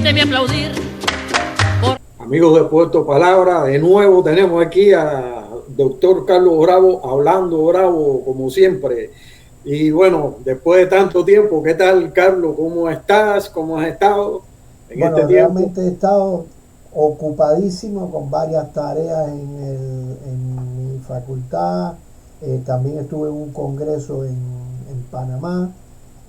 debe aplaudir. Amigos de Puerto Palabra, de nuevo tenemos aquí a doctor Carlos Bravo, hablando Bravo como siempre. Y bueno, después de tanto tiempo, ¿qué tal, Carlos? ¿Cómo estás? ¿Cómo has estado en Bueno, este tiempo? realmente he estado ocupadísimo con varias tareas en mi facultad. También estuve en un congreso en Panamá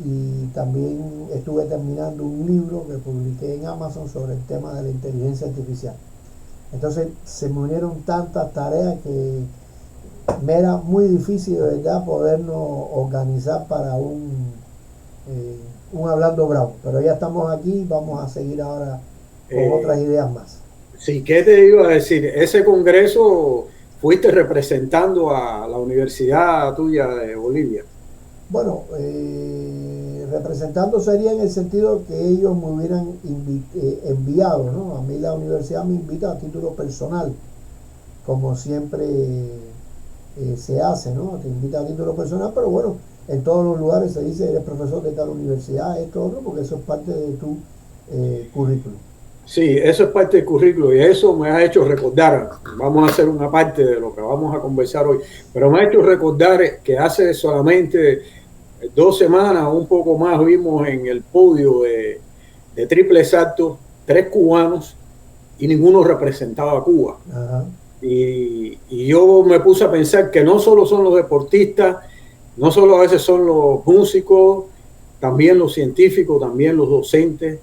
y también estuve terminando un libro que publiqué en Amazon sobre el tema de la inteligencia artificial. Entonces se me unieron tantas tareas que me era muy difícil de verdad podernos organizar para un Hablando Bravo. Pero ya estamos aquí, vamos a seguir ahora con otras ideas más. Sí, ¿qué te iba a decir? Ese congreso fuiste representando a la universidad tuya de Bolivia. Bueno, representando sería en el sentido que ellos me hubieran enviado, ¿no? A mí la universidad me invita a título personal, como siempre se hace, ¿no? Te invita a título personal, pero bueno, en todos los lugares se dice eres profesor de tal universidad, esto, otro, porque eso es parte de tu currículum. Sí, eso es parte del currículo y eso me ha hecho recordar, vamos a hacer una parte de lo que vamos a conversar hoy, pero me ha hecho recordar que hace solamente 2 semanas, un poco más, vimos en el podio de triple salto 3 cubanos y ninguno representaba a Cuba. Ajá. Y yo me puse a pensar que no solo son los deportistas, no solo a veces son los músicos, también los científicos, también los docentes.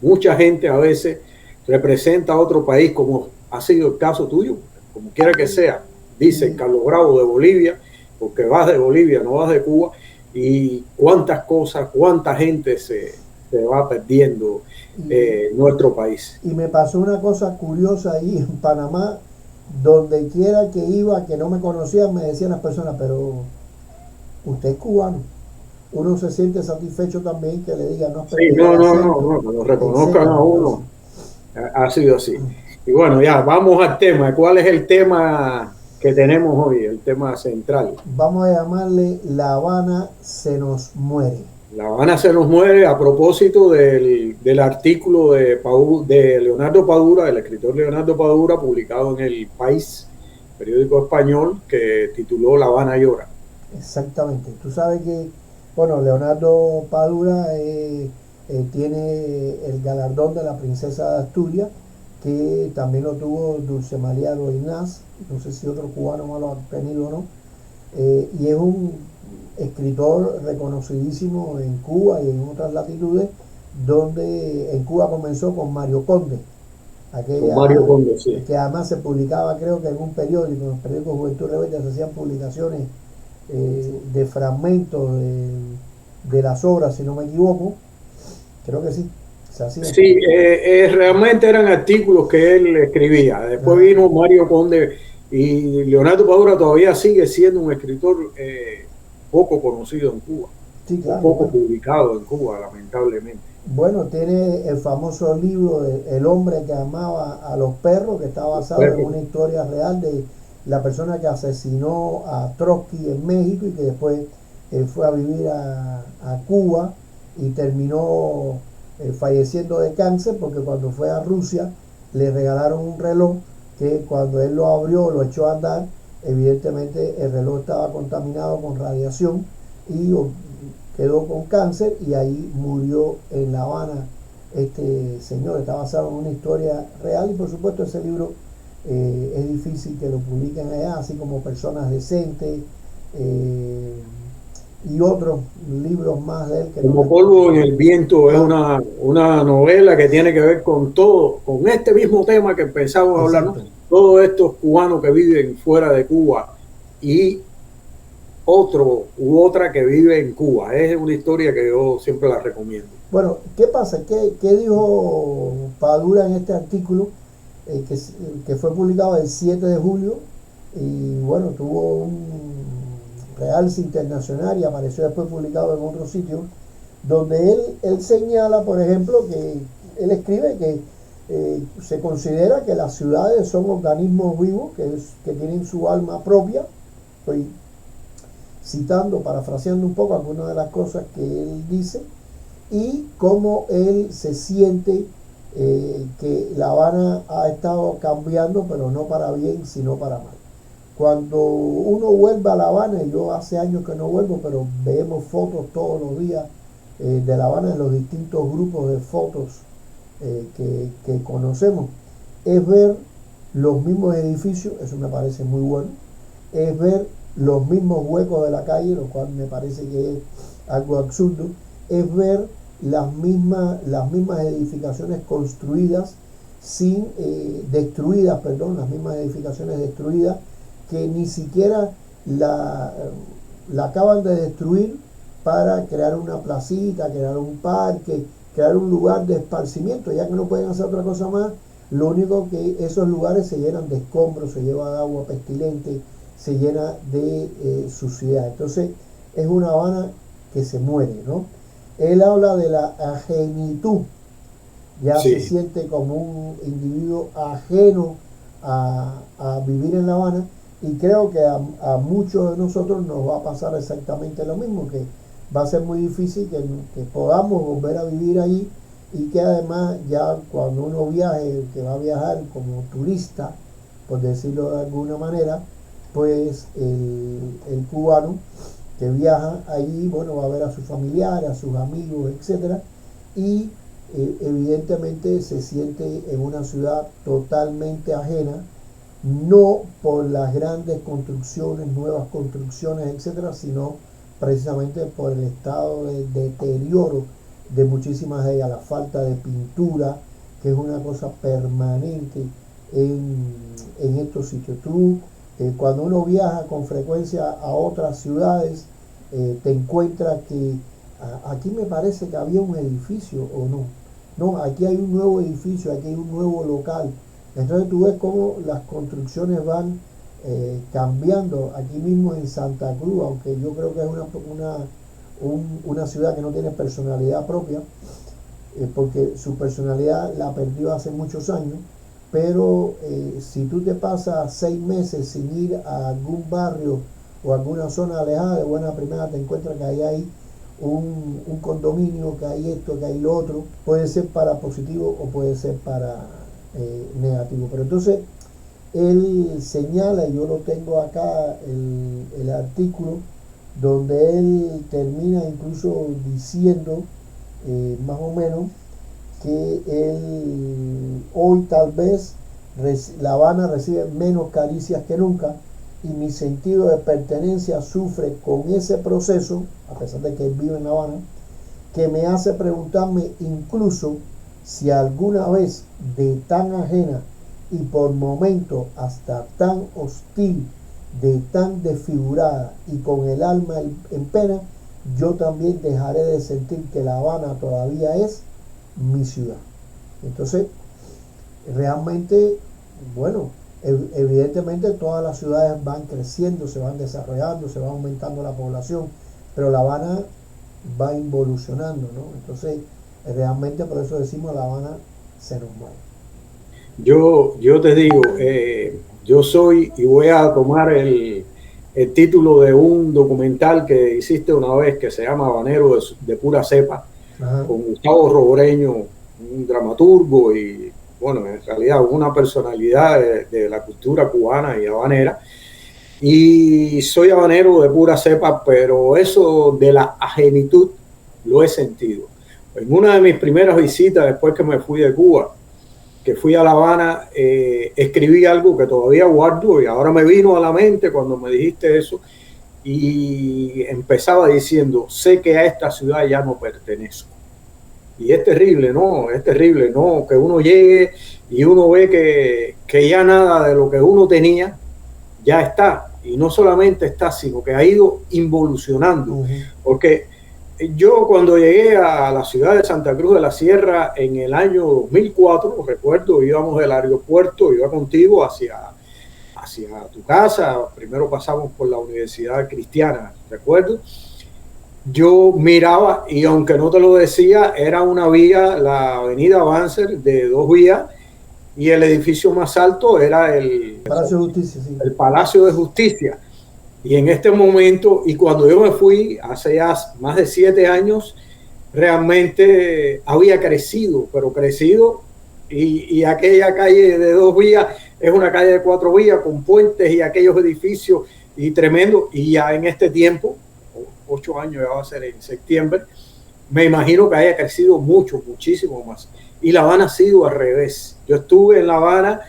Mucha gente a veces representa a otro país, como ha sido el caso tuyo, como quiera que sea. Dice Carlos Bravo de Bolivia, porque vas de Bolivia, no vas de Cuba, y cuántas cosas, cuánta gente se va perdiendo en nuestro país. Y me pasó una cosa curiosa ahí en Panamá, donde quiera que iba, que no me conocían, me decían las personas, pero usted es cubano. Uno se siente satisfecho también que le digan, no has Sí, perdido el acento, no, que lo reconozcan etcétera. a uno. Ha sido así. Y bueno, ya vamos al tema. ¿Cuál es el tema que tenemos hoy? El tema central. Vamos a llamarle La Habana se nos muere. La Habana se nos muere a propósito del artículo de Leonardo Padura, del escritor Leonardo Padura, publicado en El País, periódico español, que tituló La Habana llora. Exactamente. Tú sabes que, bueno, Leonardo Padura tiene el galardón de la princesa de Asturias, que también lo tuvo Dulce María Loinaz, no sé si otro cubano más lo ha tenido o no, y es un escritor reconocidísimo en Cuba y en otras latitudes, donde en Cuba comenzó con Mario Conde, Con Mario Conde, sí. que además se publicaba, creo que en un periódico, en el periódico Juventud Rebelde se hacían publicaciones de fragmentos de las obras, si no me equivoco, creo que sí, se hacía. Sí, realmente eran artículos que él escribía. Después vino Mario Conde y Leonardo Padura todavía sigue siendo un escritor poco conocido en Cuba, sí, claro, poco bueno, publicado en Cuba, lamentablemente. Bueno, tiene el famoso libro de El hombre que amaba a los perros, que está basado en una historia real de la persona que asesinó a Trotsky en México y que después fue a vivir a Cuba y terminó falleciendo de cáncer porque cuando fue a Rusia le regalaron un reloj que cuando él lo abrió, lo echó a andar, evidentemente el reloj estaba contaminado con radiación y quedó con cáncer y ahí murió en La Habana este señor. Está basado en una historia real y por supuesto ese libro es difícil que lo publiquen allá, así como Personas Decentes y otros libros más de él. Que Como polvo en el viento es una novela que tiene que ver con todo, con este mismo tema que empezamos a hablar, ¿no? Todos estos cubanos que viven fuera de Cuba y otro u otra que vive en Cuba. Es una historia que yo siempre la recomiendo. Bueno, ¿qué pasa? ¿Qué dijo Padura en este artículo que fue publicado el 7 de julio? Y bueno, tuvo un realce internacional y apareció después publicado en otro sitio, donde él señala, por ejemplo, que él escribe que se considera que las ciudades son organismos vivos que tienen su alma propia. Estoy citando, parafraseando un poco algunas de las cosas que él dice, y cómo él se siente que La Habana ha estado cambiando, pero no para bien, sino para mal. Cuando uno vuelve a La Habana, y yo hace años que no vuelvo, pero vemos fotos todos los días de La Habana en los distintos grupos de fotos que conocemos, es ver los mismos edificios, eso me parece muy bueno, es ver los mismos huecos de la calle, lo cual me parece que es algo absurdo, es ver las mismas edificaciones construidas destruidas, perdón, las mismas edificaciones destruidas que ni siquiera la acaban de destruir para crear una placita, crear un parque, crear un lugar de esparcimiento, ya que no pueden hacer otra cosa más. Lo único que esos lugares se llenan de escombros, se lleva de agua pestilente, se llena de suciedad. Entonces es una Habana que se muere, ¿no? Él habla de la ajenitud, ya se siente como un individuo ajeno a vivir en La Habana, y creo que a muchos de nosotros nos va a pasar exactamente lo mismo, que va a ser muy difícil que podamos volver a vivir allí, y que además ya cuando uno viaje, que va a viajar como turista, por decirlo de alguna manera, pues el cubano que viaja allí, bueno, va a ver a sus familiares, a sus amigos, etcétera, y evidentemente se siente en una ciudad totalmente ajena, no por las grandes construcciones, nuevas construcciones, etcétera, sino precisamente por el estado de deterioro de muchísimas de ellas, la falta de pintura, que es una cosa permanente en estos sitios. Cuando uno viaja con frecuencia a otras ciudades, te encuentras que aquí me parece que había un edificio, o no, aquí hay un nuevo edificio, aquí hay un nuevo local. Entonces tú ves cómo las construcciones van cambiando. Aquí mismo en Santa Cruz, aunque yo creo que es una ciudad que no tiene personalidad propia, porque su personalidad la perdió hace muchos años, pero si tú te pasas 6 meses sin ir a algún barrio o alguna zona alejada, de buena primera te encuentras que ahí hay un condominio, que hay esto, que hay lo otro. Puede ser para positivo o puede ser para negativo. Pero entonces él señala, y yo lo tengo acá, el artículo, donde él termina incluso diciendo más o menos que él hoy tal vez La Habana recibe menos caricias que nunca, y mi sentido de pertenencia sufre con ese proceso, a pesar de que él vive en La Habana, que me hace preguntarme incluso si alguna vez de tan ajena y por momentos hasta tan hostil, de tan desfigurada y con el alma en pena, yo también dejaré de sentir que La Habana todavía es mi ciudad. Entonces, realmente, bueno, evidentemente todas las ciudades van creciendo, se van desarrollando, se va aumentando la población, pero La Habana va involucionando, ¿no? Entonces, realmente por eso decimos La Habana se nos muere. Yo te digo, yo soy, y voy a tomar el título de un documental que hiciste una vez que se llama Habanero de pura cepa, con Gustavo Roboreño, un dramaturgo y, bueno, en realidad una personalidad de la cultura cubana y habanera. Y soy habanero de pura cepa, pero eso de la ajenitud lo he sentido. En una de mis primeras visitas, después que me fui de Cuba, que fui a La Habana, escribí algo que todavía guardo y ahora me vino a la mente cuando me dijiste eso, y empezaba diciendo: sé que a esta ciudad ya no pertenezco. Y es terrible, ¿no? Es terrible, ¿no? Que uno llegue y uno ve que ya nada de lo que uno tenía ya está. Y no solamente está, sino que ha ido involucionando. Porque yo cuando llegué a la ciudad de Santa Cruz de la Sierra en el año 2004, recuerdo, íbamos del aeropuerto, iba contigo hacia tu casa, primero pasamos por la Universidad Cristiana, recuerdo. Yo miraba, y aunque no te lo decía, era una vía, la avenida Banzer, de 2 vías, y el edificio más alto era el Palacio de Justicia, sí. El Palacio de Justicia. Y en este momento, y cuando yo me fui, hace ya más de 7 años, realmente había crecido, pero crecido, y aquella calle de 2 vías es una calle de 4 vías con puentes y aquellos edificios y tremendo, y ya en este tiempo, 8 años ya va a ser en septiembre, me imagino que haya crecido mucho, muchísimo más. Y La Habana ha sido al revés. Yo estuve en La Habana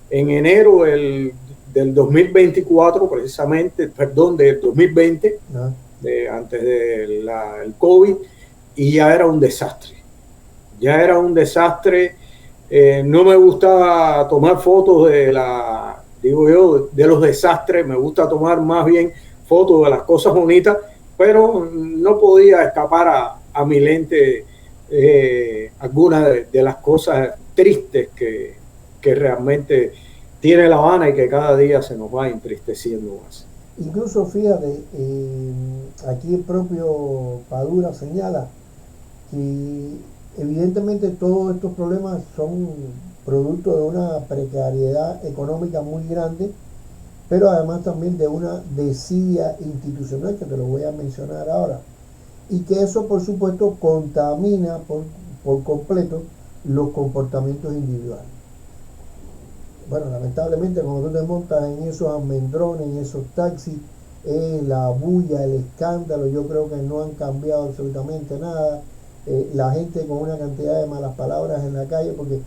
en enero del 2024, precisamente, perdón, del 2020, antes del COVID, y ya era un desastre. Ya era un desastre. No me gusta tomar fotos de los desastres, me gusta tomar más bien fotos de las cosas bonitas, pero no podía escapar a mi lente algunas de las cosas tristes que realmente tiene La Habana y que cada día se nos va entristeciendo más. Incluso fíjate, aquí el propio Padura señala que evidentemente todos estos problemas son producto de una precariedad económica muy grande, pero además también de una desidia institucional, que te lo voy a mencionar ahora, y que eso por supuesto contamina por completo los comportamientos individuales. Bueno, lamentablemente cuando tú te montas en esos almendrones, en esos taxis, la bulla, el escándalo, yo creo que no han cambiado absolutamente nada. La gente con una cantidad de malas palabras en la calle, porque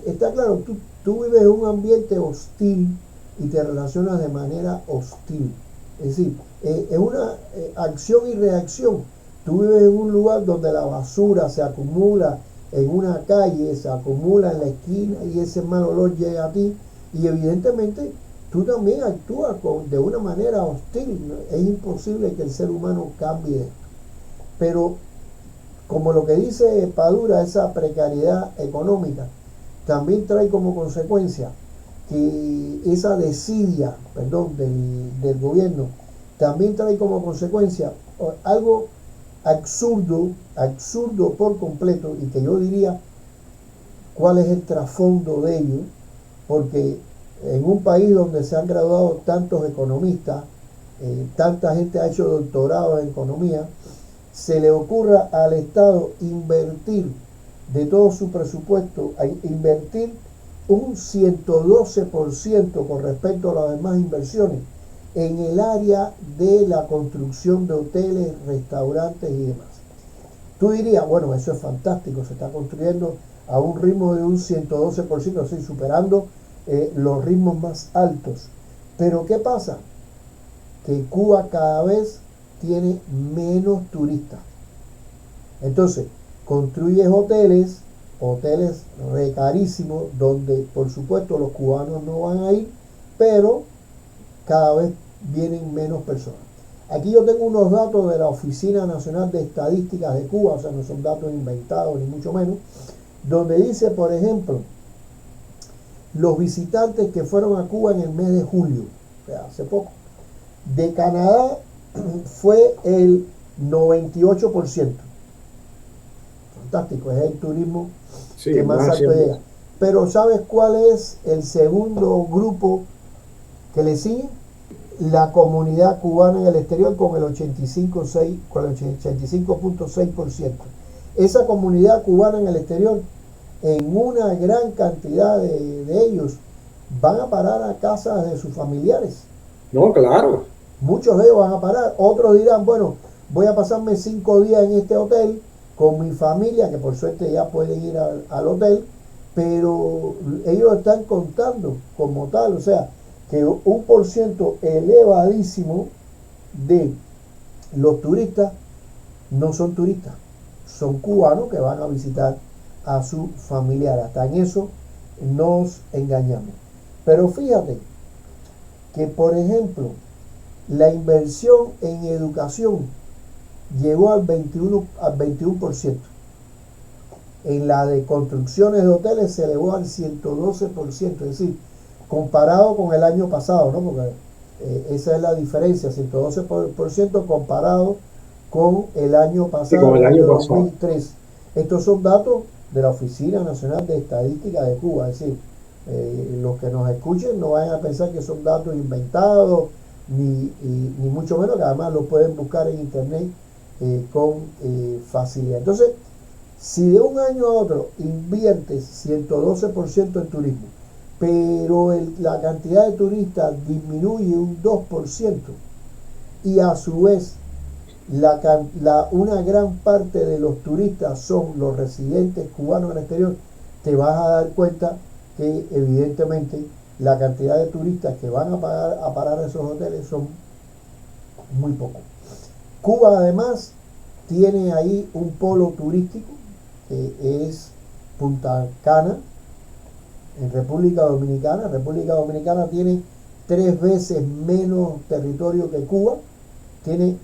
está claro, tú vives en un ambiente hostil y te relacionas de manera hostil. Es decir, es una acción y reacción. Tú vives en un lugar donde la basura se acumula en una calle, se acumula en la esquina y ese mal olor llega a ti, y evidentemente tú también actúas de una manera hostil. Es imposible que el ser humano cambie esto. Pero como lo que dice Padura, esa precariedad económica también trae como consecuencia que esa desidia, del gobierno, también trae como consecuencia algo absurdo por completo, y que yo diría cuál es el trasfondo de ello, porque en un país donde se han graduado tantos economistas, tanta gente ha hecho doctorado en economía, se le ocurra al Estado invertir de todo su presupuesto, invertir un 112% con respecto a las demás inversiones en el área de la construcción de hoteles, restaurantes y demás. Tú dirías, bueno, eso es fantástico, se está construyendo a un ritmo de un 112%, así superando los ritmos más altos. Pero ¿qué pasa? Que Cuba cada vez tiene menos turistas. Entonces, construyes hoteles re carísimos, donde por supuesto los cubanos no van a ir, pero cada vez vienen menos personas. Aquí yo tengo unos datos de la Oficina Nacional de Estadísticas de Cuba, o sea, no son datos inventados ni mucho menos, donde dice, por ejemplo, los visitantes que fueron a Cuba en el mes de julio, o sea, hace poco. De Canadá fue el 98%. Fantástico, es el turismo que más alto llega. Pero ¿sabes cuál es el segundo grupo que le sigue? La comunidad cubana en el exterior con el 85.6%. Esa comunidad cubana en el exterior, en una gran cantidad de ellos, van a parar a casas de sus familiares. No, claro. Muchos de ellos van a parar. Otros dirán, bueno, voy a pasarme 5 días en este hotel con mi familia, que por suerte ya pueden ir al hotel, pero ellos están contando como tal, o sea, que un por ciento elevadísimo de los turistas no son turistas, son cubanos que van a visitar a su familiar. Hasta en eso nos engañamos. Pero fíjate que, por ejemplo, la inversión en educación llegó al 21%. En la de construcciones de hoteles se elevó al 112%, es decir, comparado con el año pasado, ¿no? Porque esa es la diferencia, 112% comparado con el año pasado, con el año 2003. Estos son datos de la Oficina Nacional de Estadística de Cuba, es decir, los que nos escuchen no vayan a pensar que son datos inventados, ni mucho menos, que además lo pueden buscar en internet con facilidad. Entonces, si de un año a otro inviertes 112% en turismo, pero la cantidad de turistas disminuye un 2% y a su vez una gran parte de los turistas son los residentes cubanos en el exterior, te vas a dar cuenta que evidentemente la cantidad de turistas que van a parar esos hoteles son muy pocos. Cuba además tiene ahí un polo turístico que es Punta Cana en República Dominicana. República Dominicana tiene 3 veces menos territorio que Cuba, tiene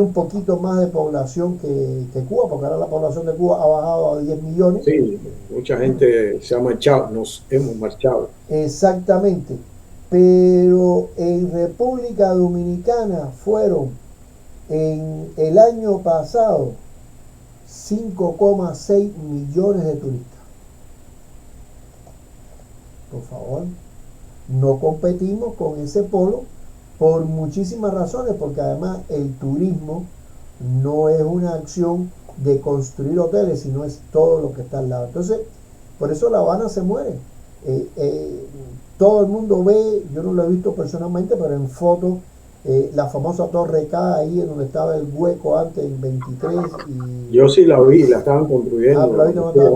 un poquito más de población que Cuba, porque ahora la población de Cuba ha bajado a 10 millones. Sí, mucha gente se ha marchado, nos hemos marchado. Exactamente, pero en República Dominicana fueron en el año pasado 5,6 millones de turistas. Por favor, no competimos con ese polo por muchísimas razones, porque además el turismo no es una acción de construir hoteles, sino es todo lo que está al lado. Entonces, por eso La Habana se muere. Todo el mundo ve, yo no lo he visto personalmente, pero en fotos, la famosa Torre K, ahí en donde estaba el hueco antes, el 23. Yo sí la vi, la estaban construyendo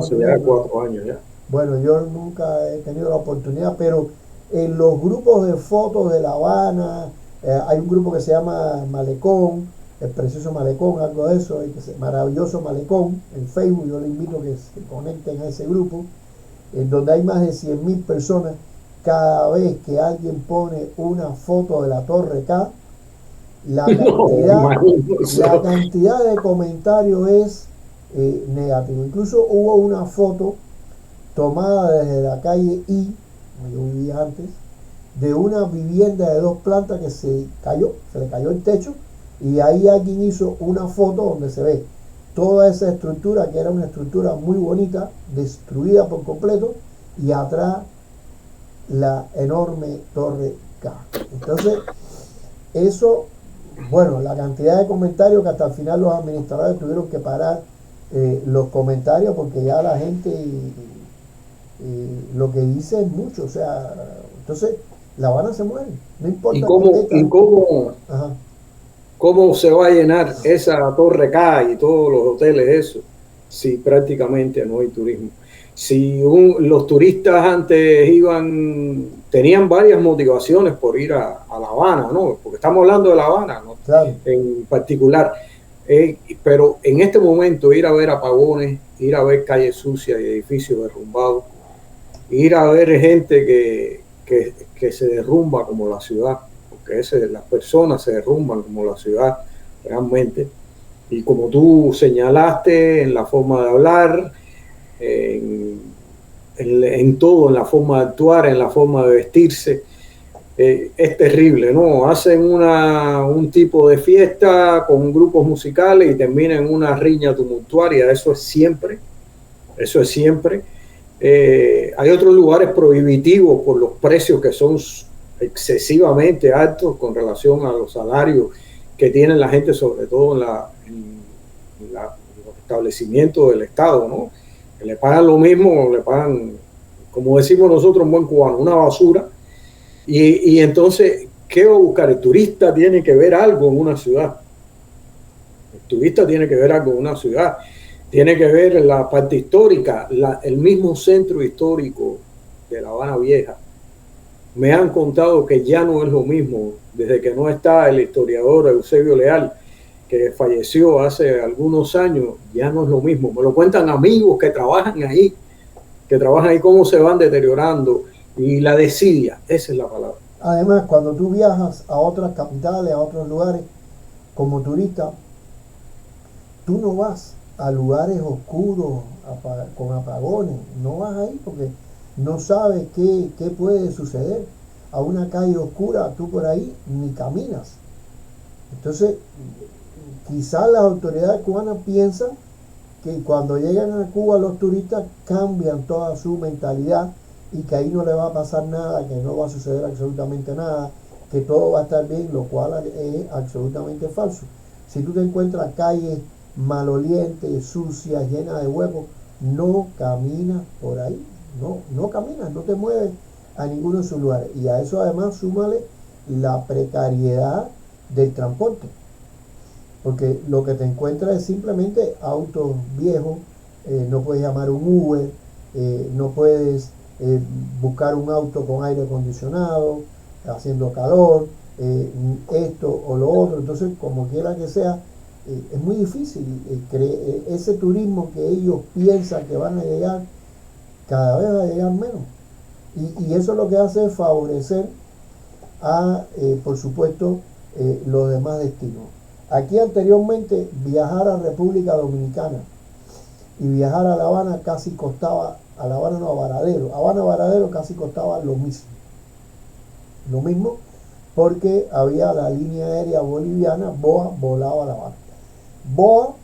hace ya 4 años ya. Bueno, yo nunca he tenido la oportunidad, pero en los grupos de fotos de La Habana, hay un grupo que se llama Malecón, el precioso Malecón, algo de eso, maravilloso Malecón, en Facebook. Yo les invito a que se conecten a ese grupo, en donde hay más de 100.000 personas. Cada vez que alguien pone una foto de la Torre K, la cantidad de comentarios es negativo. Incluso hubo una foto tomada desde la calle I, como yo vivía antes, de una vivienda de 2 plantas que se le cayó el techo, y ahí alguien hizo una foto donde se ve toda esa estructura, que era una estructura muy bonita, destruida por completo, y atrás la enorme Torre K. Entonces, eso, bueno, la cantidad de comentarios que hasta el final los administradores tuvieron que parar los comentarios, porque ya la gente lo que dice es mucho, o sea, entonces La Habana se muere, no importa. ¿Cómo se va a llenar esa Torre K y todos los hoteles eso si prácticamente no hay turismo? Si los turistas antes tenían varias motivaciones por ir a La Habana, ¿no? Porque estamos hablando de La Habana, ¿no? Claro. En particular. Pero en este momento ir a ver apagones, ir a ver calles sucias y edificios derrumbados, ir a ver gente que se derrumba como la ciudad, porque las personas se derrumban como la ciudad realmente. Y como tú señalaste, en la forma de hablar, en todo, en la forma de actuar, en la forma de vestirse, es terrible, ¿no? Hacen un tipo de fiesta con grupos musicales y terminan en una riña tumultuaria. Eso es siempre. Hay otros lugares prohibitivos por los precios que son excesivamente altos con relación a los salarios que tiene la gente, sobre todo en los establecimientos del Estado, ¿no? Que le pagan lo mismo, le pagan, como decimos nosotros en buen cubano, una basura. Y entonces, ¿qué va a buscar? El turista tiene que ver algo en una ciudad. El turista tiene que ver algo en una ciudad. Tiene que ver la parte histórica, el mismo centro histórico de La Habana Vieja. Me han contado que ya no es lo mismo, desde que no está el historiador Eusebio Leal, que falleció hace algunos años, ya no es lo mismo. Me lo cuentan amigos que trabajan ahí, cómo se van deteriorando. Y la desidia, esa es la palabra. Además, cuando tú viajas a otras capitales, a otros lugares, como turista, tú no vas a lugares oscuros, con apagones, no vas ahí porque no sabes qué puede suceder. A una calle oscura, tú por ahí ni caminas. Entonces, quizás las autoridades cubanas piensan que cuando llegan a Cuba los turistas cambian toda su mentalidad, y que ahí no le va a pasar nada, que no va a suceder absolutamente nada, que todo va a estar bien, lo cual es absolutamente falso. Si tú te encuentras calles malolientes, sucias, llenas de huecos, no caminas por ahí, no caminas, no te mueves a ninguno de sus lugares. Y a eso además súmale la precariedad del transporte, porque lo que te encuentras es simplemente autos viejos, no puedes llamar un Uber, no puedes buscar un auto con aire acondicionado, haciendo calor, esto o lo otro. Entonces, como quiera que sea, es muy difícil ese turismo que ellos piensan que van a llegar, cada vez va a llegar menos. Y eso lo que hace es favorecer a, por supuesto, los demás destinos. Aquí anteriormente viajar a República Dominicana y viajar a La Habana casi costaba, a La Habana no, a Varadero, Habana Varadero casi costaba lo mismo porque había la línea aérea boliviana, BOA volaba a La Habana. BOA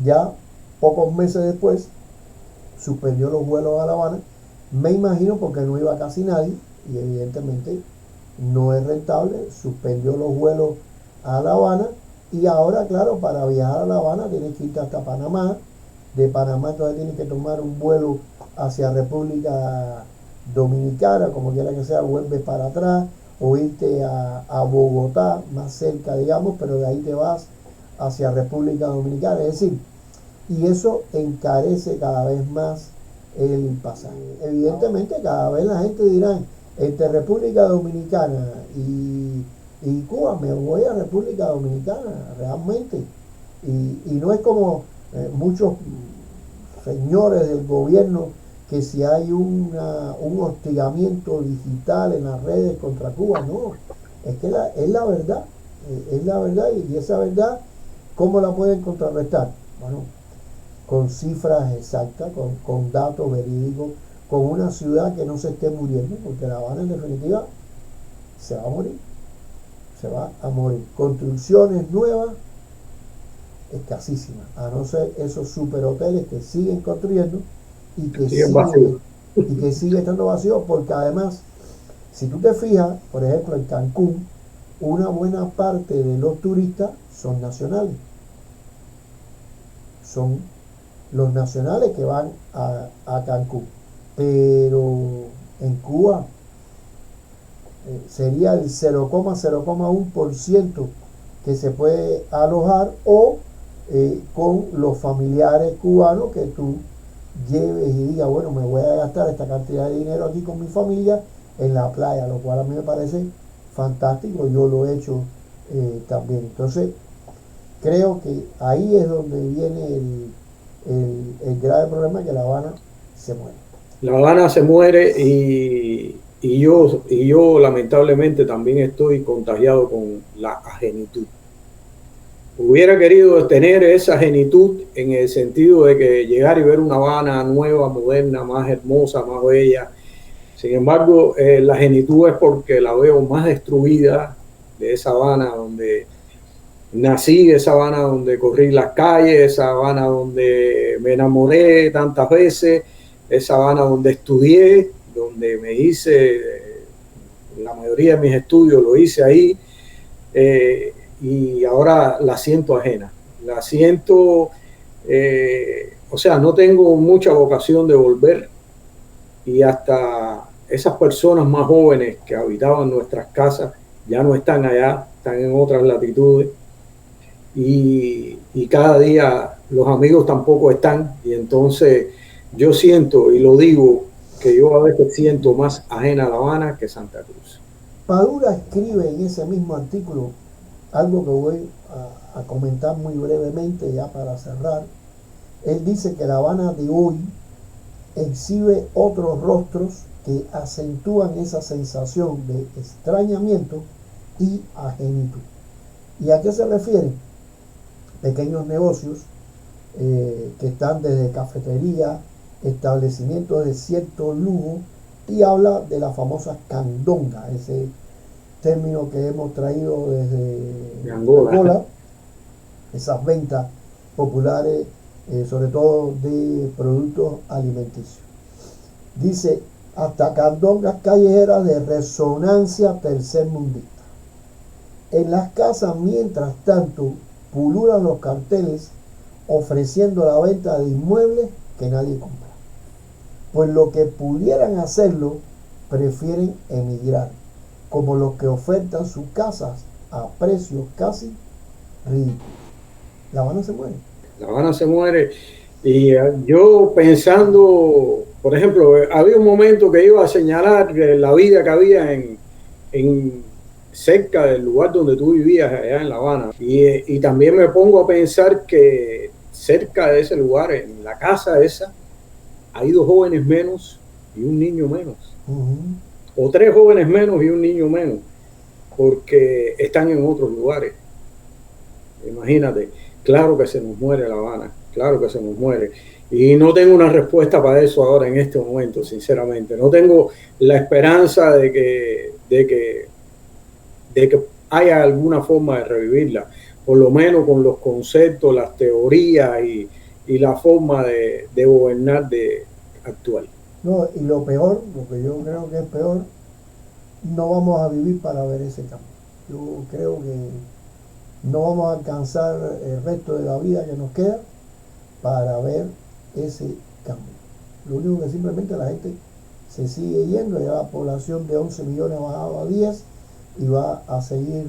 ya pocos meses después suspendió los vuelos a La Habana, me imagino porque no iba casi nadie y evidentemente no es rentable, suspendió los vuelos a La Habana y ahora, claro, para viajar a La Habana tienes que irte hasta Panamá, de Panamá entonces tienes que tomar un vuelo hacia República Dominicana, como quiera que sea, vuelves para atrás o irte a Bogotá, más cerca, digamos, pero de ahí te vas hacia República Dominicana, es decir, y eso encarece cada vez más el pasaje. Evidentemente cada vez la gente dirá, entre República Dominicana y Cuba, me voy a República Dominicana, realmente. Y no es como muchos señores del gobierno que si hay un hostigamiento digital en las redes contra Cuba, no, es que es la verdad, y esa verdad, ¿cómo la pueden contrarrestar? Bueno, con cifras exactas, con datos verídicos, con una ciudad que no se esté muriendo, porque La Habana en definitiva se va a morir, construcciones nuevas escasísimas, a no ser esos superhoteles que siguen construyendo y que sigue estando vacíos, porque además, si tú te fijas, por ejemplo en Cancún, una buena parte de los turistas son nacionales, son los nacionales que van a Cancún, pero en Cuba sería el 0,01% que se puede alojar o con los familiares cubanos que tú lleves y digas, bueno, me voy a gastar esta cantidad de dinero aquí con mi familia en la playa, lo cual a mí me parece fantástico, yo lo he hecho también. Entonces, creo que ahí es donde viene el grave problema, que La Habana se muere. La Habana se muere y yo lamentablemente también estoy contagiado con la agenitud. Hubiera querido tener esa agenitud en el sentido de que llegar y ver una Habana nueva, moderna, más hermosa, más bella. Sin embargo, la agenitud es porque la veo más destruida de esa Habana donde nací, esa Habana donde corrí las calles, esa Habana donde me enamoré tantas veces, esa Habana donde estudié, donde me hice, la mayoría de mis estudios lo hice ahí, y ahora la siento ajena. La siento, o sea, no tengo mucha vocación de volver, y hasta esas personas más jóvenes que habitaban nuestras casas ya no están allá, están en otras latitudes. Y cada día los amigos tampoco están, y entonces yo siento, y lo digo, que yo a veces siento más ajena a La Habana que Santa Cruz. Padura escribe en ese mismo artículo algo que voy a comentar muy brevemente ya para cerrar. Él dice que La Habana de hoy exhibe otros rostros que acentúan esa sensación de extrañamiento y agenitud. ¿Y a qué se refiere? Pequeños negocios que están desde cafetería, establecimientos de cierto lujo, y habla de la famosa candonga, ese término que hemos traído desde Angola, esas ventas populares, sobre todo de productos alimenticios. Dice, hasta candongas callejeras de resonancia tercermundista. En las casas, mientras tanto, pululan los carteles ofreciendo la venta de inmuebles que nadie compra. Pues los que pudieran hacerlo prefieren emigrar, como los que ofertan sus casas a precios casi ridículos. La Habana se muere. La Habana se muere. Y yo pensando, por ejemplo, había un momento que iba a señalar la vida que había en cerca del lugar donde tú vivías, allá en La Habana. Y también me pongo a pensar que cerca de ese lugar, en la casa esa, hay 2 jóvenes menos y un niño menos. O 3 jóvenes menos y un niño menos, porque están en otros lugares. Imagínate, claro que se nos muere La Habana, claro que se nos muere. Y no tengo una respuesta para eso ahora en este momento, sinceramente. No tengo la esperanza de que haya alguna forma de revivirla, por lo menos con los conceptos, las teorías y la forma de gobernar actual. No, y lo peor, lo que yo creo que es peor, no vamos a vivir para ver ese cambio. Yo creo que no vamos a alcanzar el resto de la vida que nos queda para ver ese cambio. Lo único que simplemente la gente se sigue yendo, ya la población de 11 millones ha bajado a 10 y va a seguir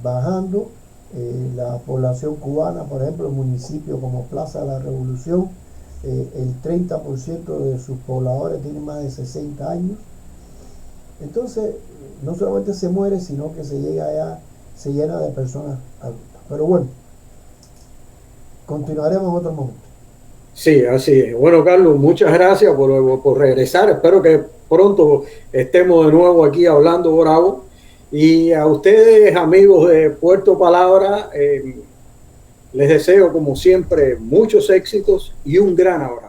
bajando. La población cubana, por ejemplo, en municipios como Plaza de la Revolución, el 30% de sus pobladores tienen más de 60 años. Entonces, no solamente se muere, sino que se llena de personas adultas. Pero bueno, continuaremos en otro momento. Sí, así es. Bueno, Carlos, muchas gracias por regresar. Espero que pronto estemos de nuevo aquí hablando bravo. Y a ustedes, amigos de Puerto Palabra, les deseo, como siempre, muchos éxitos y un gran abrazo.